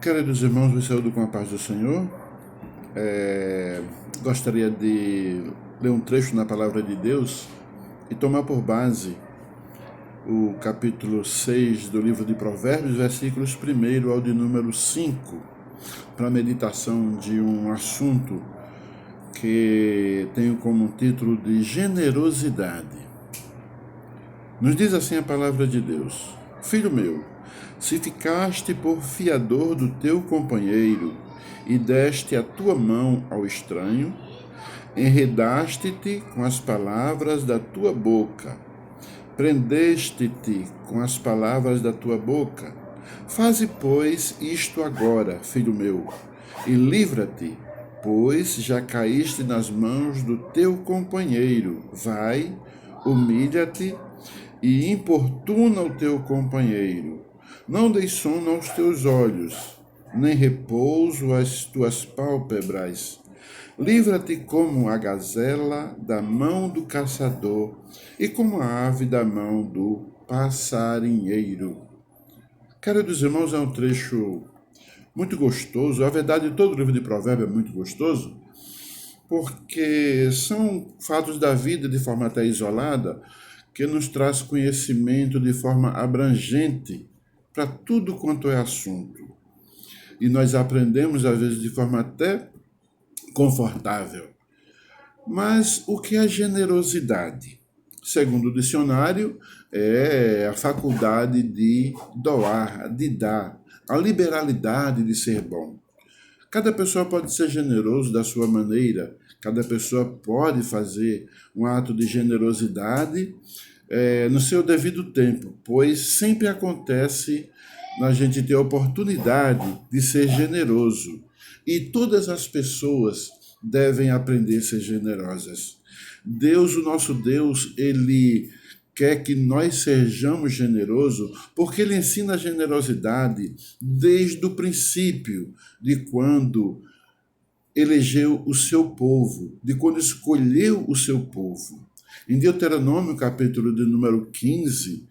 Queridos irmãos, vos saúdo com a paz do Senhor. Gostaria de ler um trecho na Palavra de Deus e tomar por base o capítulo 6 do livro de Provérbios, versículos 1 ao de número 5, para a meditação de um assunto que tenho como título de generosidade. Nos diz assim a Palavra de Deus: Filho meu, se ficaste por fiador do teu companheiro e deste a tua mão ao estranho, enredaste-te com as palavras da tua boca, prendeste-te com as palavras da tua boca. Faze, pois, isto agora, filho meu, e livra-te, pois já caíste nas mãos do teu companheiro. Vai, humilha-te e importuna o teu companheiro. Não deis sono aos teus olhos, nem repouso às tuas pálpebras. Livra-te como a gazela da mão do caçador e como a ave da mão do passarinheiro. Queridos irmãos, é um trecho muito gostoso. A verdade, todo o livro de Provérbios é muito gostoso, porque são fatos da vida de forma até isolada, que nos traz conhecimento de forma abrangente para tudo quanto é assunto. E nós aprendemos, às vezes, de forma até confortável. Mas o que é generosidade? Segundo o dicionário, é a faculdade de doar, de dar, a liberalidade de ser bom. Cada pessoa pode ser generoso da sua maneira, cada pessoa pode fazer um ato de generosidade no seu devido tempo, pois sempre acontece a gente ter a oportunidade de ser generoso. E todas as pessoas devem aprender a ser generosas. Deus, o nosso Deus, ele quer que nós sejamos generosos, porque ele ensina a generosidade desde o princípio, de quando elegeu o seu povo, de quando escolheu o seu povo. Em Deuteronômio, capítulo de número 15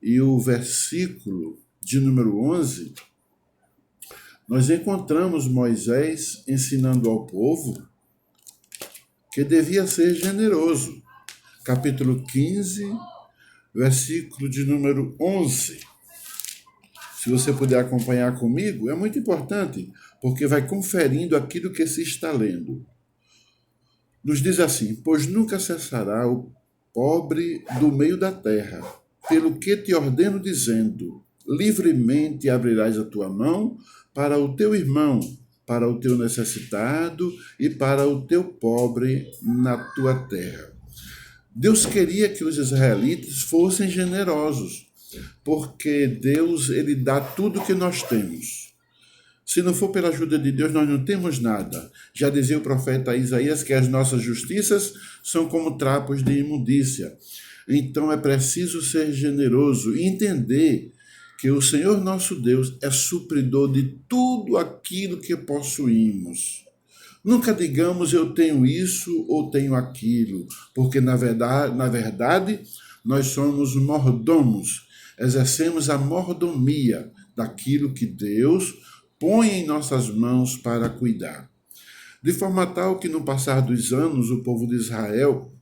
e o versículo de número 11, nós encontramos Moisés ensinando ao povo que devia ser generoso. Capítulo 15, versículo de número 11. Se você puder acompanhar comigo, é muito importante, porque vai conferindo aquilo que se está lendo. Nos diz assim: pois nunca cessará o pobre do meio da terra, pelo que te ordeno dizendo, livremente abrirás a tua mão para o teu irmão, para o teu necessitado e para o teu pobre na tua terra. Deus queria que os israelitas fossem generosos, porque Deus, ele dá tudo que nós temos. Se não for pela ajuda de Deus, nós não temos nada. Já dizia o profeta Isaías que as nossas justiças são como trapos de imundícia. Então é preciso ser generoso e entender que o Senhor nosso Deus é supridor de tudo aquilo que possuímos. Nunca digamos eu tenho isso ou tenho aquilo, porque na verdade nós somos mordomos, exercemos a mordomia daquilo que Deus põe em nossas mãos para cuidar. De forma tal que no passar dos anos o povo de Israel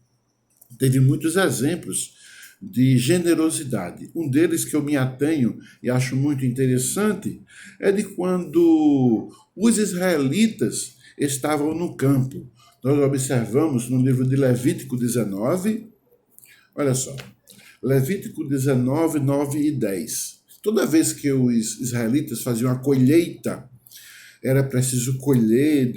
teve muitos exemplos de generosidade. Um deles que eu me atenho e acho muito interessante é de quando os israelitas estavam no campo. Nós observamos no livro de Levítico 19, olha só, Levítico 19, 9 e 10. Toda vez que os israelitas faziam a colheita, era preciso colher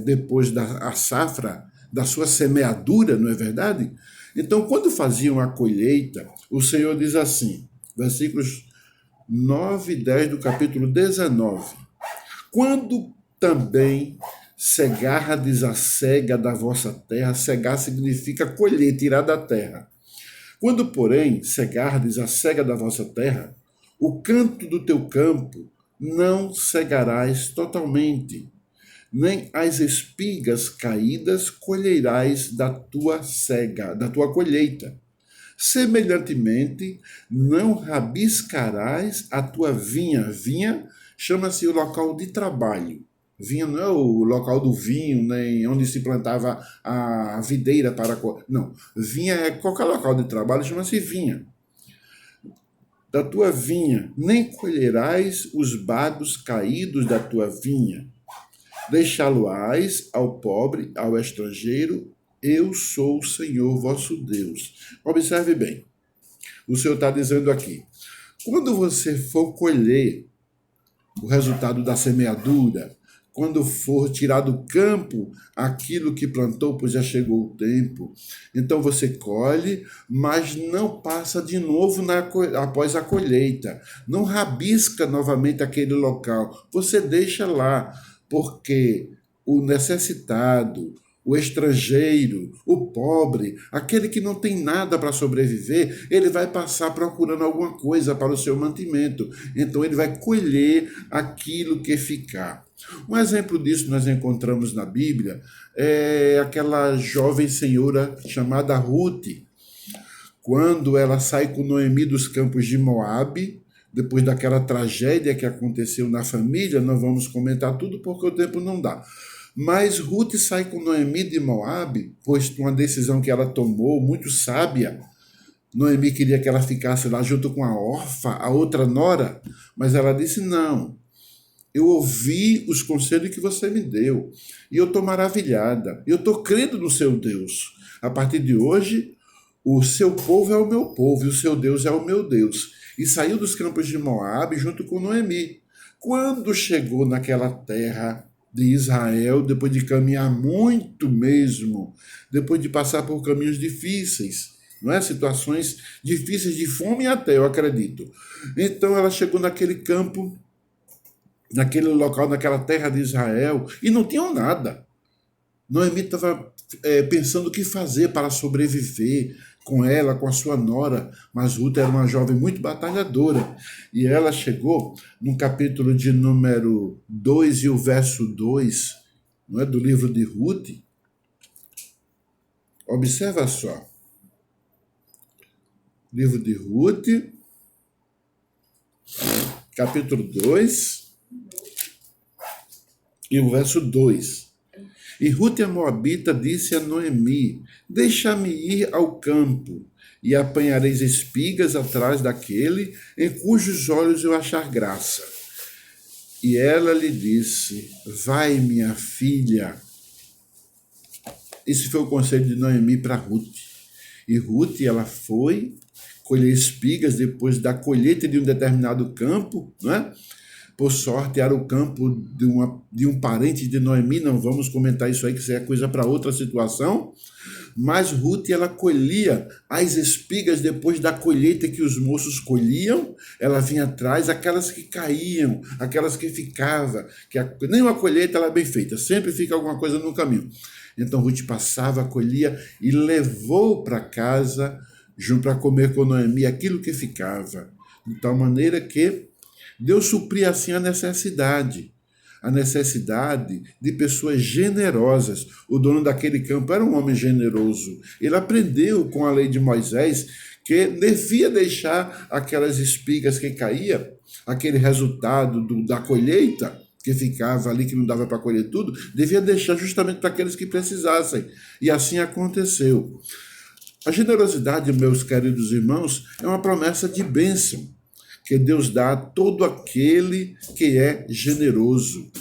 depois da safra, da sua semeadura, não é verdade? Então, quando faziam a colheita, o Senhor diz assim, versículos 9 e 10 do capítulo 19. Quando também cegardes a cega da vossa terra, cegar significa colher, tirar da terra. Quando, porém, cegardes a cega da vossa terra, o canto do teu campo não cegarás totalmente, nem as espigas caídas colherás da tua cega, da tua colheita. Semelhantemente, não rabiscarás a tua vinha chama-se o local de trabalho. Vinha não é o local do vinho, nem onde se plantava a videira para... Não, vinha é qualquer local de trabalho, chama-se vinha. Da tua vinha, nem colherás os bagos caídos da tua vinha. Deixá-lo-ás ao pobre, ao estrangeiro, eu sou o Senhor vosso Deus. Observe bem, o Senhor está dizendo aqui, quando você for colher o resultado da semeadura, quando for tirar do campo aquilo que plantou, pois já chegou o tempo, então você colhe, mas não passa de novo após a colheita. Não rabisca novamente aquele local. Você deixa lá, porque o necessitado, o estrangeiro, o pobre, aquele que não tem nada para sobreviver, ele vai passar procurando alguma coisa para o seu mantimento. Então ele vai colher aquilo que ficar. Um exemplo disso nós encontramos na Bíblia é aquela jovem senhora chamada Ruth, quando ela sai com Noemi dos campos de Moabe, depois daquela tragédia que aconteceu na família. Não vamos comentar tudo porque o tempo não dá. Mas Ruth sai com Noemi de Moabe, pois uma decisão que ela tomou, muito sábia. Noemi queria que ela ficasse lá junto com a órfã, a outra nora, mas ela disse, não, eu ouvi os conselhos que você me deu, e eu estou maravilhada, eu estou crendo no seu Deus. A partir de hoje, o seu povo é o meu povo, e o seu Deus é o meu Deus. E saiu dos campos de Moabe junto com Noemi. Quando chegou naquela terra de Israel, depois de caminhar muito mesmo, depois de passar por caminhos difíceis, não é? Situações difíceis de fome até, eu acredito. Então ela chegou naquele campo, naquele local, naquela terra de Israel, e não tinham nada. Noemi estava pensando o que fazer para sobreviver com ela, com a sua nora, mas Ruth era uma jovem muito batalhadora, e ela chegou no capítulo de número 2 e o verso 2, não é, do livro de Ruth. Observa só, livro de Ruth, capítulo 2 e o verso 2. E Ruth a Moabita disse a Noemi, deixa-me ir ao campo, e apanhareis espigas atrás daquele em cujos olhos eu achar graça. E ela lhe disse, vai, minha filha. Esse foi o conselho de Noemi para Ruth. E Ruth, ela foi colher espigas depois da colheita de um determinado campo, não é? Por sorte, era o campo de um parente de Noemi, não vamos comentar isso aí, que isso é coisa para outra situação. Mas Ruth, ela colhia as espigas depois da colheita que os moços colhiam, ela vinha atrás, aquelas que caíam, aquelas que ficavam, nenhuma colheita ela é bem feita, sempre fica alguma coisa no caminho. Então Ruth passava, colhia e levou para casa, junto para comer com Noemi, aquilo que ficava, de tal maneira que Deus supria assim a necessidade de pessoas generosas. O dono daquele campo era um homem generoso. Ele aprendeu com a lei de Moisés que devia deixar aquelas espigas que caíam, aquele resultado da colheita que ficava ali, que não dava para colher tudo, devia deixar justamente para aqueles que precisassem. E assim aconteceu. A generosidade, meus queridos irmãos, é uma promessa de bênção que Deus dá a todo aquele que é generoso.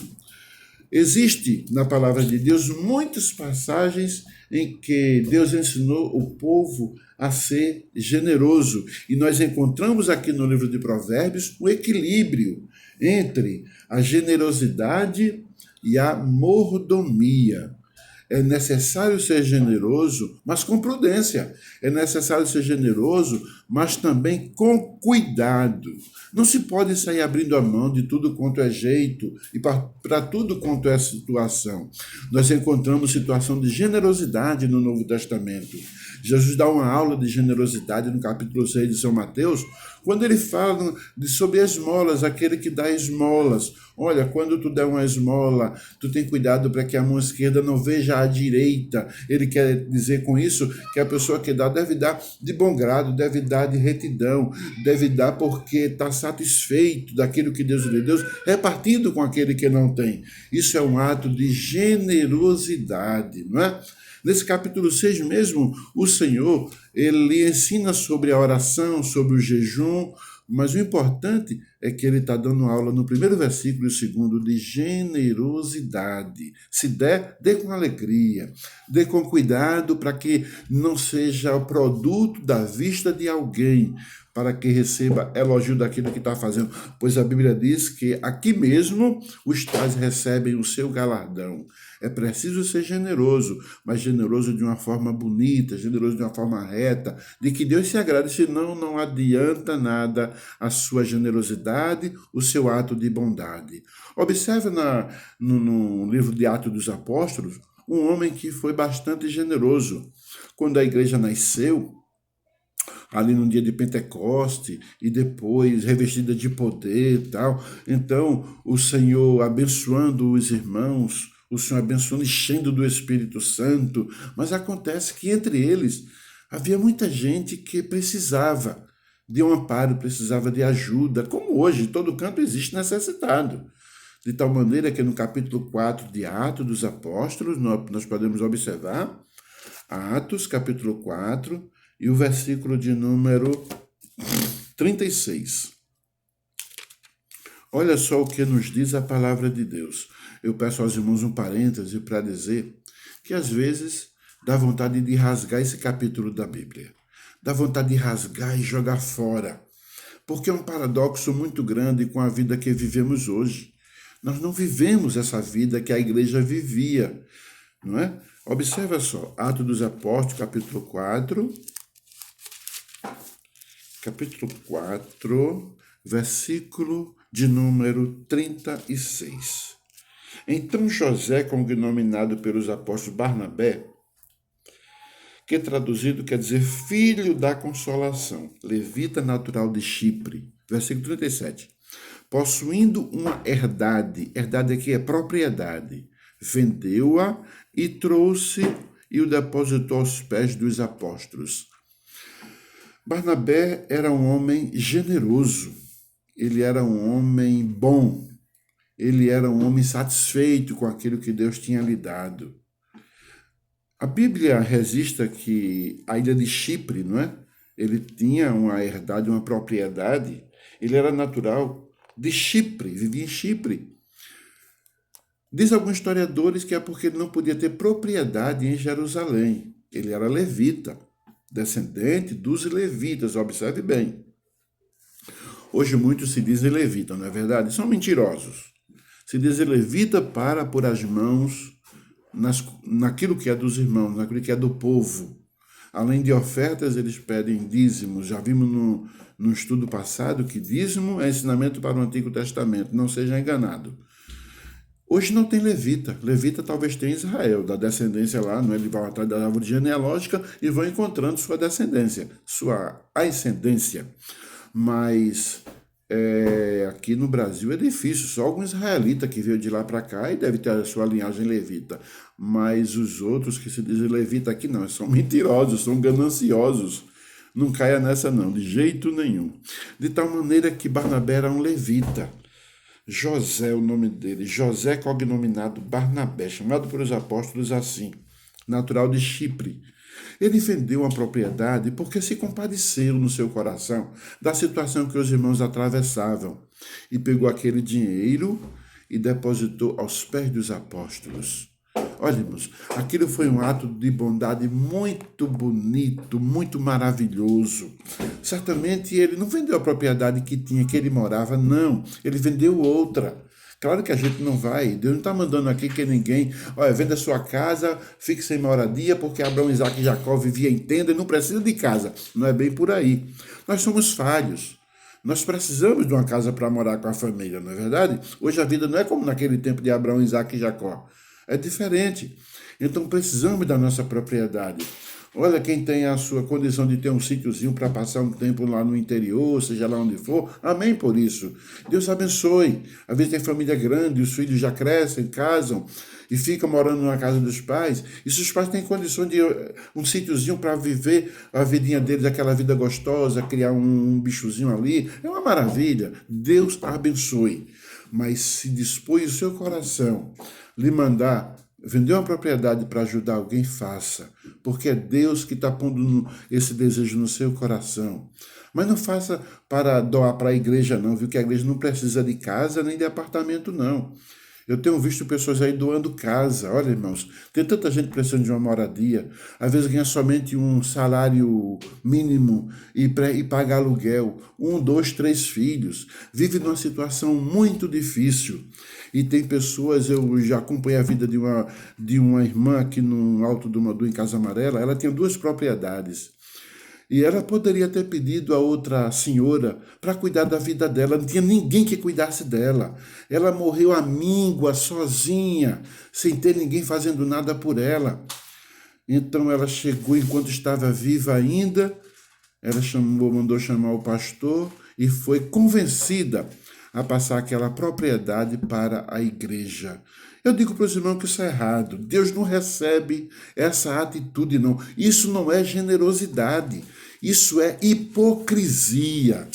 Existe na palavra de Deus muitas passagens em que Deus ensinou o povo a ser generoso. E nós encontramos aqui no livro de Provérbios o equilíbrio entre a generosidade e a mordomia. É necessário ser generoso, mas com prudência. É necessário ser generoso, mas também com cuidado. Não se pode sair abrindo a mão de tudo quanto é jeito e para tudo quanto é situação. Nós encontramos situação de generosidade no Novo Testamento. Jesus dá uma aula de generosidade no capítulo 6 de São Mateus, Quando ele fala sobre esmolas, aquele que dá esmolas, olha, quando tu der uma esmola, tu tem cuidado para que a mão esquerda não veja a direita. Ele quer dizer com isso que a pessoa que dá deve dar de bom grado, deve dar de retidão, deve dar porque está satisfeito daquilo que Deus lhe deu, repartindo com aquele que não tem. Isso é um ato de generosidade, não é? Nesse capítulo 6 mesmo, o Senhor, ele ensina sobre a oração, sobre o jejum, mas o importante é que ele está dando aula no primeiro versículo e o segundo de generosidade. Se der, dê com alegria, dê com cuidado para que não seja o produto da vista de alguém, para que receba elogio daquilo que está fazendo. Pois a Bíblia diz que aqui mesmo os tais recebem o seu galardão. É preciso ser generoso, mas generoso de uma forma bonita, generoso de uma forma reta, de que Deus se agrade, senão não adianta nada a sua generosidade, o seu ato de bondade. Observe no livro de Atos dos Apóstolos, um homem que foi bastante generoso. Quando a igreja nasceu, ali no dia de Pentecoste, e depois revestida de poder e tal. Então, o Senhor abençoando os irmãos, o Senhor abençoando, enchendo do Espírito Santo, mas acontece que entre eles havia muita gente que precisava de um amparo, precisava de ajuda, como hoje, em todo canto existe necessitado. De tal maneira que no capítulo 4 de Atos dos Apóstolos, nós podemos observar, Atos, capítulo 4, e o versículo de número 36. Olha só o que nos diz a palavra de Deus. Eu peço aos irmãos um parêntese para dizer que às vezes dá vontade de rasgar esse capítulo da Bíblia. Dá vontade de rasgar e jogar fora. Porque é um paradoxo muito grande com a vida que vivemos hoje. Nós não vivemos essa vida que a igreja vivia, não é? Observa só, Atos dos Apóstolos, capítulo 4, versículo de número 36. Então José, cognominado pelos apóstolos Barnabé, que traduzido quer dizer filho da consolação, levita natural de Chipre, versículo 37, possuindo uma herdade aqui é propriedade, vendeu-a e trouxe e o depositou aos pés dos apóstolos. Barnabé era um homem generoso, ele era um homem bom, ele era um homem satisfeito com aquilo que Deus tinha lhe dado. A Bíblia registra que a ilha de Chipre, não é? Ele tinha uma herdade, uma propriedade, ele era natural de Chipre, vivia em Chipre. Diz alguns historiadores que é porque ele não podia ter propriedade em Jerusalém, ele era levita. Descendente dos levitas, observe bem. Hoje muitos se dizem levita, não é verdade? São mentirosos. Se dizem levita para pôr as mãos naquilo que é dos irmãos, naquilo que é do povo. Além de ofertas, eles pedem dízimos. Já vimos no estudo passado que dízimo é ensinamento para o Antigo Testamento, não seja enganado. Hoje não tem levita. Levita talvez tenha Israel, da descendência lá, não é? Eles vão atrás da árvore genealógica e vão encontrando sua descendência, sua ascendência. Mas aqui no Brasil é difícil, só algum israelita que veio de lá para cá e deve ter a sua linhagem levita. Mas os outros que se dizem levita aqui não, são mentirosos, são gananciosos. Não caia nessa não, de jeito nenhum. De tal maneira que Barnabé era um levita. José, o nome dele, José cognominado Barnabé, chamado pelos apóstolos assim, natural de Chipre. Ele vendeu a propriedade porque se compadeceu no seu coração da situação que os irmãos atravessavam e pegou aquele dinheiro e depositou aos pés dos apóstolos. Olha, irmãos, aquilo foi um ato de bondade muito bonito, muito maravilhoso. Certamente ele não vendeu a propriedade que tinha, que ele morava, não. Ele vendeu outra. Claro que a gente não vai, Deus não está mandando aqui que ninguém, olha, venda sua casa, fique sem moradia, porque Abraão, Isaac e Jacó viviam em tenda e não precisa de casa. Não é bem por aí. Nós somos falhos. Nós precisamos de uma casa para morar com a família, não é verdade? Hoje a vida não é como naquele tempo de Abraão, Isaac e Jacó. É diferente. Então precisamos da nossa propriedade. Olha quem tem a sua condição de ter um sítiozinho para passar um tempo lá no interior, seja lá onde for. Amém por isso. Deus abençoe. Às vezes tem família grande, os filhos já crescem, casam e ficam morando na casa dos pais. E se os pais têm condições de um sítiozinho para viver a vidinha deles, aquela vida gostosa, criar um bichozinho ali, é uma maravilha. Deus abençoe. Mas se dispõe o seu coração lhe mandar vender uma propriedade para ajudar alguém, faça. Porque é Deus que está pondo esse desejo no seu coração. Mas não faça para doar para a igreja, não, viu? Que a igreja não precisa de casa nem de apartamento, não. Eu tenho visto pessoas aí doando casa. Olha, irmãos, tem tanta gente precisando de uma moradia. Às vezes ganha somente um salário mínimo e paga aluguel. Um, dois, três filhos. Vive numa situação muito difícil. E tem pessoas, eu já acompanhei a vida de uma irmã aqui no Alto do Madu, em Casa Amarela. Ela tinha duas propriedades. E ela poderia ter pedido a outra senhora para cuidar da vida dela. Não tinha ninguém que cuidasse dela. Ela morreu amíngua, sozinha, sem ter ninguém fazendo nada por ela. Então ela chegou enquanto estava viva ainda. Ela mandou chamar o pastor e foi convencida a passar aquela propriedade para a igreja. Eu digo para os irmãos que isso é errado. Deus não recebe essa atitude, não. Isso não é generosidade. Isso é hipocrisia.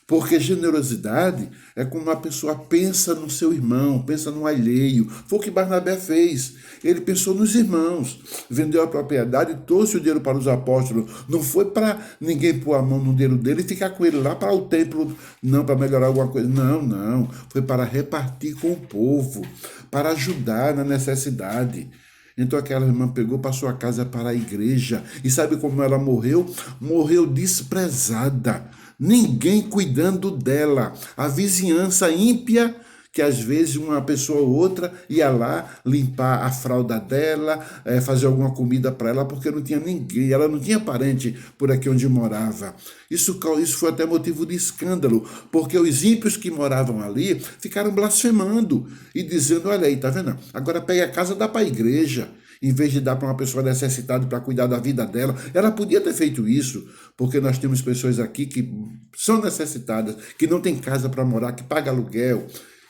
Porque generosidade é quando uma pessoa pensa no seu irmão, pensa no alheio. Foi o que Barnabé fez. Ele pensou nos irmãos, vendeu a propriedade e trouxe o dinheiro para os apóstolos. Não foi para ninguém pôr a mão no dinheiro dele e ficar com ele lá para o templo, não, para melhorar alguma coisa. Não, não. Foi para repartir com o povo, para ajudar na necessidade. Então aquela irmã pegou para sua casa, para a igreja. E sabe como ela morreu? Morreu desprezada. Ninguém cuidando dela. A vizinhança ímpia, que às vezes uma pessoa ou outra ia lá limpar a fralda dela, fazer alguma comida para ela, porque não tinha ninguém, ela não tinha parente por aqui onde morava. Isso foi até motivo de escândalo, porque os ímpios que moravam ali ficaram blasfemando e dizendo, olha aí, tá vendo? Agora pega a casa, dá para a igreja. Em vez de dar para uma pessoa necessitada para cuidar da vida dela, ela podia ter feito isso, porque nós temos pessoas aqui que são necessitadas, que não têm casa para morar, que pagam aluguel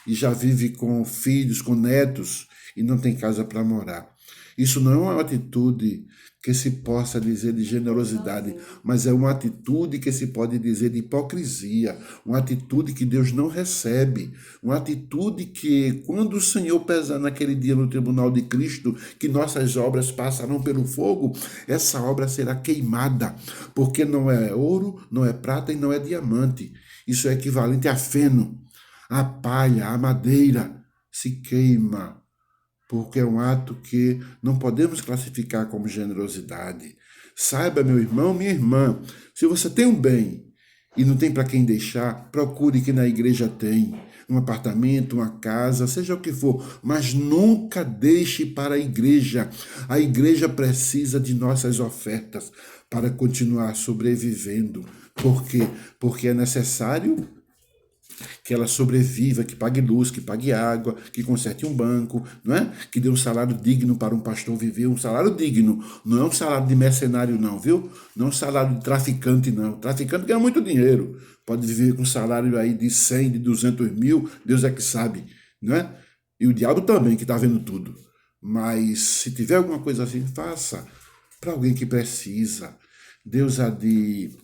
e já vive com filhos, com netos e não tem casa para morar. Isso não é uma atitude que se possa dizer de generosidade, mas é uma atitude que se pode dizer de hipocrisia, uma atitude que Deus não recebe, uma atitude que, quando o Senhor pesar naquele dia no tribunal de Cristo, que nossas obras passarão pelo fogo, essa obra será queimada, porque não é ouro, não é prata e não é diamante. Isso é equivalente a feno. A palha, a madeira se queima, porque é um ato que não podemos classificar como generosidade. Saiba, meu irmão, minha irmã, se você tem um bem e não tem para quem deixar, procure que na igreja tem um apartamento, uma casa, seja o que for, mas nunca deixe para a igreja. A igreja precisa de nossas ofertas para continuar sobrevivendo. Por quê? Porque é necessário que ela sobreviva, que pague luz, que pague água, que conserte um banco, não é? Que dê um salário digno para um pastor viver, um salário digno, não é um salário de mercenário não, viu? Não é um salário de traficante não, o traficante ganha muito dinheiro, pode viver com um salário aí de 100, de 200 mil, Deus é que sabe, não é? E o diabo também, que está vendo tudo. Mas se tiver alguma coisa assim, faça para alguém que precisa. Deus há de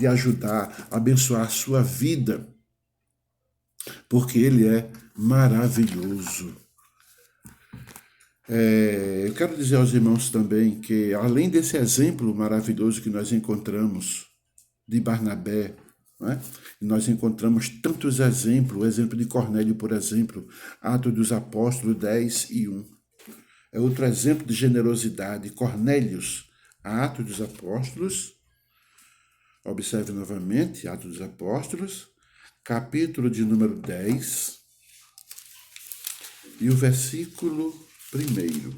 ajudar, abençoar a sua vida, porque Ele é maravilhoso. Eu quero dizer aos irmãos também que, além desse exemplo maravilhoso que nós encontramos de Barnabé, né, nós encontramos tantos exemplos, o exemplo de Cornélio, por exemplo, Atos dos Apóstolos 10:1. É outro exemplo de generosidade. Cornélios, Atos dos Apóstolos, observe novamente, Atos dos Apóstolos, capítulo de número 10 e o versículo 1.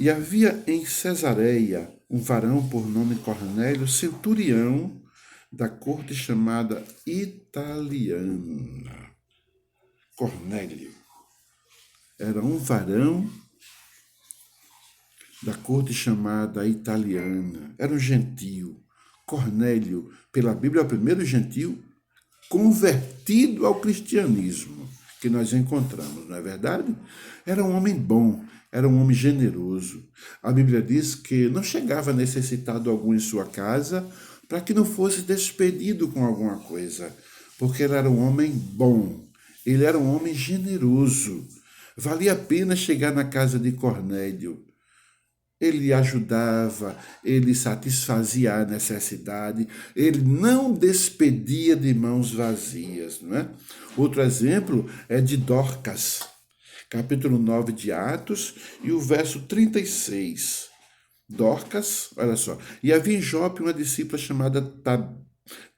E havia em Cesareia um varão por nome Cornélio, centurião da corte chamada Italiana. Cornélio era um varão da corte chamada italiana. Era um gentio. Cornélio, pela Bíblia, é o primeiro gentio convertido ao cristianismo que nós encontramos, não é verdade? Era um homem bom, era um homem generoso. A Bíblia diz que não chegava necessitado algum em sua casa para que não fosse despedido com alguma coisa, porque ele era um homem bom, ele era um homem generoso. Valia a pena chegar na casa de Cornélio. Ele ajudava, ele satisfazia a necessidade, ele não despedia de mãos vazias, não é? Outro exemplo é de Dorcas, capítulo 9 de Atos e o verso 36. Dorcas, olha só, e havia em Jope uma discípula chamada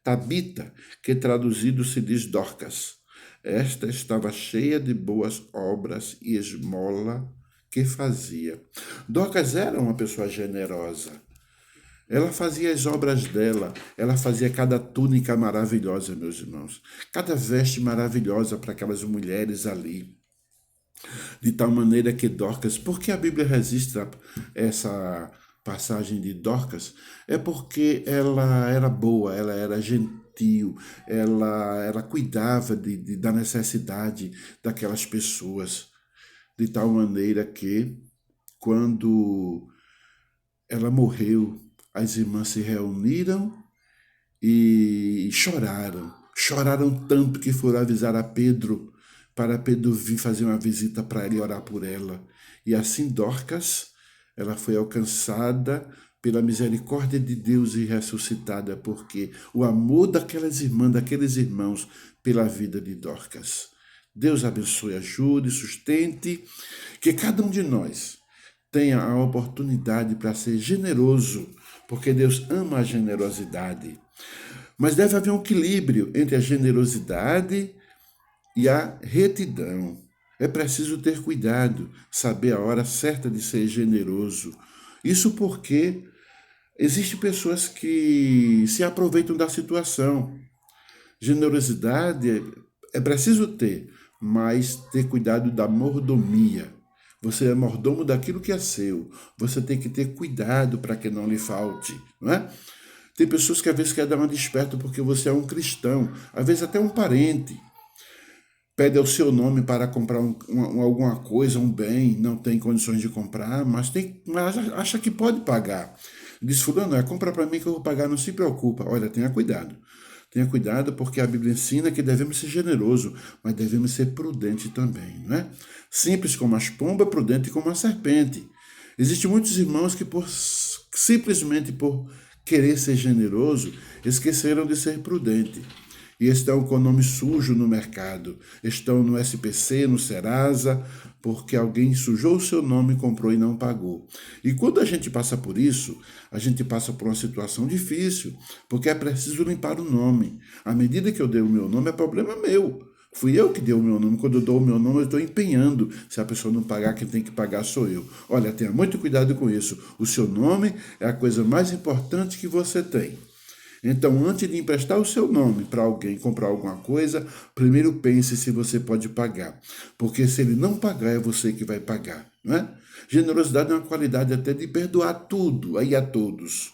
Tabita, que traduzido se diz Dorcas. Esta estava cheia de boas obras e esmola que fazia. Dorcas era uma pessoa generosa. Ela fazia as obras dela, ela fazia cada túnica maravilhosa, meus irmãos, cada veste maravilhosa para aquelas mulheres ali. De tal maneira que Dorcas, por que a Bíblia registra essa passagem de Dorcas? É porque ela era boa, ela era gentil, ela cuidava da necessidade daquelas pessoas, de tal maneira que, quando ela morreu, as irmãs se reuniram e choraram. Choraram tanto que foram avisar a Pedro, para Pedro vir fazer uma visita para ela e orar por ela. E assim Dorcas, ela foi alcançada pela misericórdia de Deus e ressuscitada, porque o amor daquelas irmãs, daqueles irmãos, pela vida de Dorcas. Deus abençoe, ajude, sustente, que cada um de nós tenha a oportunidade para ser generoso, porque Deus ama a generosidade. Mas deve haver um equilíbrio entre a generosidade e a retidão. É preciso ter cuidado, saber a hora certa de ser generoso. Isso porque existem pessoas que se aproveitam da situação. Generosidade é preciso ter, mas ter cuidado da mordomia. Você é mordomo daquilo que é seu. Você tem que ter cuidado para que não lhe falte, não é? Tem pessoas que às vezes querem dar uma desperta porque você é um cristão, às vezes até um parente. Pede ao seu nome para comprar alguma coisa, um bem, não tem condições de comprar, mas acha que pode pagar. Diz, fulano, compra para mim que eu vou pagar, não se preocupa. Olha, tenha cuidado. Tenha cuidado porque a Bíblia ensina que devemos ser generosos, mas devemos ser prudentes também, não é? Simples como as pombas, prudente como a serpente. Existem muitos irmãos que simplesmente por querer ser generoso, esqueceram de ser prudente. E estão com o nome sujo no mercado. Estão no SPC, no Serasa, porque alguém sujou o seu nome, comprou e não pagou. E quando a gente passa por isso, a gente passa por uma situação difícil, porque é preciso limpar o nome. À medida que eu dei o meu nome, é problema meu. Fui eu que dei o meu nome. Quando eu dou o meu nome, eu estou empenhando. Se a pessoa não pagar, quem tem que pagar sou eu. Olha, tenha muito cuidado com isso. O seu nome é a coisa mais importante que você tem. Então, antes de emprestar o seu nome para alguém comprar alguma coisa, primeiro pense se você pode pagar. Porque se ele não pagar, é você que vai pagar, não é? Generosidade é uma qualidade até de perdoar tudo, aí a todos.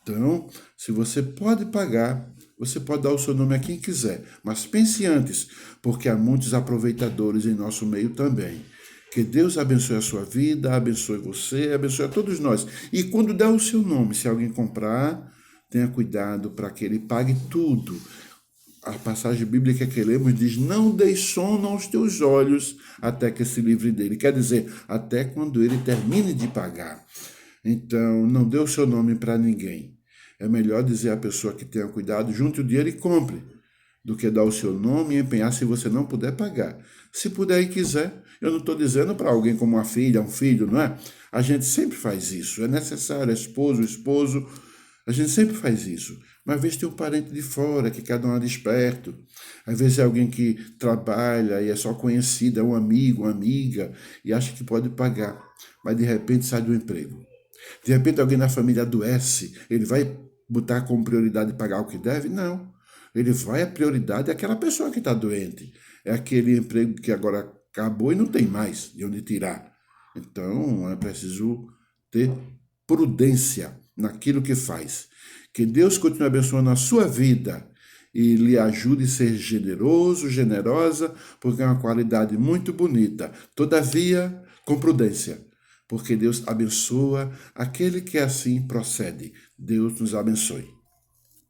Então, se você pode pagar, você pode dar o seu nome a quem quiser. Mas pense antes, porque há muitos aproveitadores em nosso meio também. Que Deus abençoe a sua vida, abençoe você, abençoe a todos nós. E quando der o seu nome, se alguém comprar, tenha cuidado para que ele pague tudo. A passagem bíblica que lemos diz, não deis sono aos teus olhos até que se livre dele. Quer dizer, até quando ele termine de pagar. Então, não dê o seu nome para ninguém. É melhor dizer à pessoa que tenha cuidado, junte o dinheiro e compre, do que dar o seu nome e empenhar se você não puder pagar. Se puder e quiser, eu não estou dizendo para alguém como uma filha, um filho, não é? A gente sempre faz isso. É necessário, esposo, a gente sempre faz isso. Mas às vezes tem um parente de fora que quer dar uma desperto. Às vezes é alguém que trabalha e é só conhecido, é um amigo, uma amiga, e acha que pode pagar. Mas de repente sai do emprego. De repente alguém na família adoece, ele vai botar como prioridade pagar o que deve? Não. Ele vai, a prioridade é aquela pessoa que está doente. É aquele emprego que agora acabou e não tem mais de onde tirar. Então é preciso ter prudência naquilo que faz. Que Deus continue abençoando a sua vida e lhe ajude a ser generoso, generosa, porque é uma qualidade muito bonita. Todavia, com prudência, porque Deus abençoa aquele que assim procede. Deus nos abençoe.